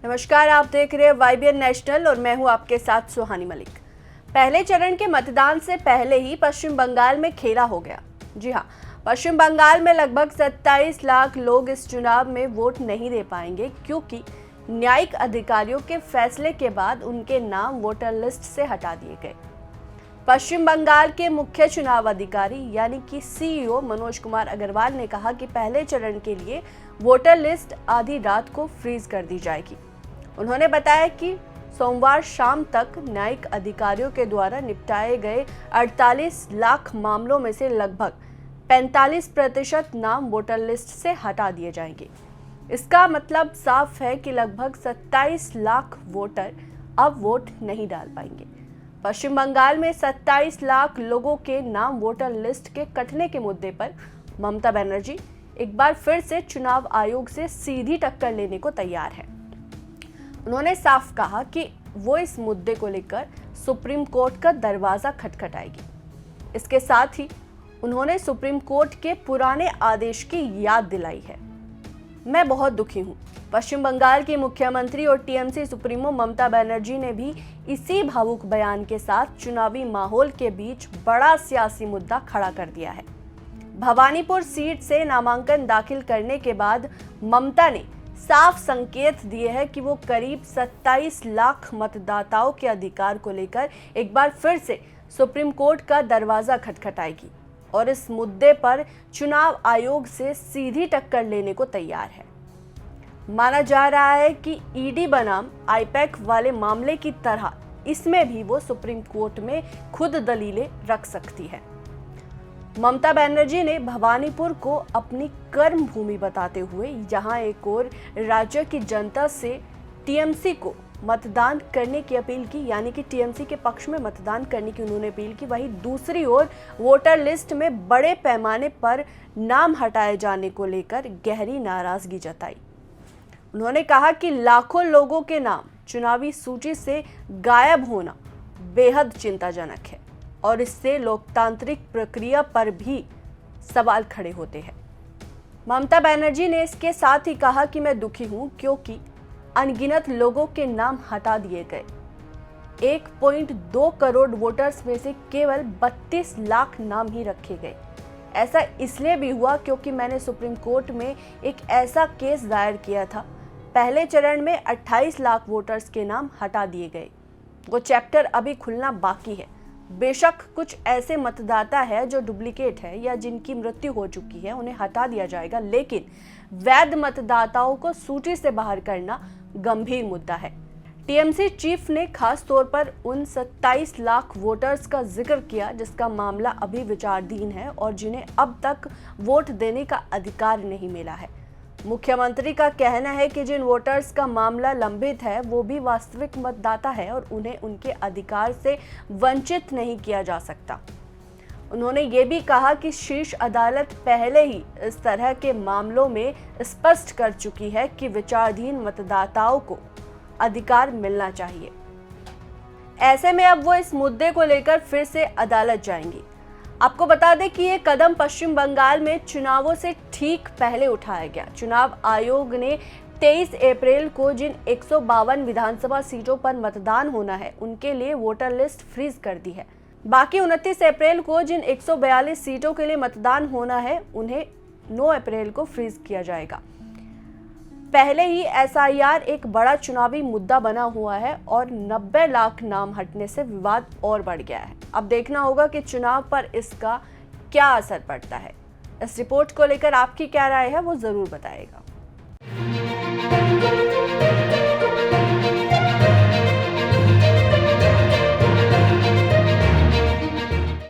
नमस्कार, आप देख रहे हैं YBN नेशनल और मैं हूं आपके साथ सुहानी मलिक। पहले चरण के मतदान से पहले ही पश्चिम बंगाल में खेला हो गया। जी हां, पश्चिम बंगाल में लगभग 27 लाख लोग इस चुनाव में वोट नहीं दे पाएंगे क्योंकि न्यायिक अधिकारियों के फैसले के बाद उनके नाम वोटर लिस्ट से हटा दिए गए। पश्चिम बंगाल के मुख्य चुनाव अधिकारी यानी कि CEO मनोज कुमार अग्रवाल ने कहा कि पहले चरण के लिए वोटर लिस्ट आधी रात को फ्रीज कर दी जाएगी। उन्होंने बताया कि सोमवार शाम तक न्यायिक अधिकारियों के द्वारा निपटाए गए 48 लाख मामलों में से लगभग 45% नाम वोटर लिस्ट से हटा दिए जाएंगे। इसका मतलब साफ है कि लगभग 27 लाख वोटर अब वोट नहीं डाल पाएंगे। पश्चिम बंगाल में 27 लाख लोगों के नाम वोटर लिस्ट के कटने के मुद्दे पर ममता बनर्जी एक बार फिर से चुनाव आयोग से सीधी टक्कर लेने को तैयार है। उन्होंने साफ कहा कि वो इस मुद्दे को लेकर सुप्रीम कोर्ट का दरवाजा खटखटाएगी। इसके साथ ही उन्होंने सुप्रीम कोर्ट के पुराने आदेश की याद दिलाई है। मैं बहुत दुखी हूँ। पश्चिम बंगाल की मुख्यमंत्री और TMC सुप्रीमो ममता बनर्जी ने भी इसी भावुक बयान के साथ चुनावी माहौल के बीच बड़ा सियासी मुद्दा खड़ा कर दिया है। भवानीपुर सीट से नामांकन दाखिल करने के बाद ममता ने साफ संकेत दिए हैं कि वो करीब 27 लाख मतदाताओं के अधिकार को लेकर एक बार फिर से सुप्रीम कोर्ट का दरवाजा खटखटाएगी और इस मुद्दे पर चुनाव आयोग से सीधी टक्कर लेने को तैयार है। माना जा रहा है कि ED बनाम IPAC वाले मामले की तरह इसमें भी वो सुप्रीम कोर्ट में खुद दलीलें रख सकती है। ममता बनर्जी ने भवानीपुर को अपनी कर्म भूमि बताते हुए जहां एक ओर राज्य की जनता से TMC को मतदान करने की अपील की, यानी कि TMC के पक्ष में मतदान करने की उन्होंने अपील की, वहीं दूसरी ओर वोटर लिस्ट में बड़े पैमाने पर नाम हटाए जाने को लेकर गहरी नाराजगी जताई। उन्होंने कहा कि लाखों लोगों के नाम चुनावी सूची से गायब होना बेहद चिंताजनक है और इससे लोकतांत्रिक प्रक्रिया पर भी सवाल खड़े होते हैं। ममता बनर्जी ने इसके साथ ही कहा कि मैं दुखी हूं क्योंकि अनगिनत लोगों के नाम हटा दिए गए। 1.2 करोड़ वोटर्स में से केवल 32 लाख नाम ही रखे गए। ऐसा इसलिए भी हुआ क्योंकि मैंने सुप्रीम कोर्ट में एक ऐसा केस दायर किया था। पहले चरण में 28 लाख वोटर्स के नाम हटा दिए गए। वो चैप्टर अभी खुलना बाकी है। बेशक कुछ ऐसे मतदाता है जो डुप्लीकेट है या जिनकी मृत्यु हो चुकी है, उन्हें हटा दिया जाएगा, लेकिन वैध मतदाताओं को सूची से बाहर करना गंभीर मुद्दा है। TMC चीफ ने खास तौर पर उन 27 लाख वोटर्स का जिक्र किया जिसका मामला अभी विचाराधीन है और जिन्हें अब तक वोट देने का अधिकार नहीं मिला है। मुख्यमंत्री का कहना है कि जिन वोटर्स का मामला लंबित है वो भी वास्तविक मतदाता है और उन्हें उनके अधिकार से वंचित नहीं किया जा सकता। उन्होंने ये भी कहा कि शीर्ष अदालत पहले ही इस तरह के मामलों में स्पष्ट कर चुकी है कि विचाराधीन मतदाताओं को अधिकार मिलना चाहिए। ऐसे में अब वो इस मुद्दे को लेकर फिर से अदालत जाएंगी। आपको बता दें कि ये कदम पश्चिम बंगाल में चुनावों से ठीक पहले उठाया गया। चुनाव आयोग ने 23 अप्रैल को जिन 152 विधानसभा सीटों पर मतदान होना है उनके लिए वोटर लिस्ट फ्रीज कर दी है। बाकी 29 अप्रैल को जिन 142 सीटों के लिए मतदान होना है उन्हें 9 अप्रैल को फ्रीज किया जाएगा। पहले ही SIR एक बड़ा चुनावी मुद्दा बना हुआ है और 90 लाख नाम हटने से विवाद और बढ़ गया है। अब देखना होगा कि चुनाव पर इसका क्या असर पड़ता है। इस रिपोर्ट को लेकर आपकी क्या राय है वो जरूर बताइएगा।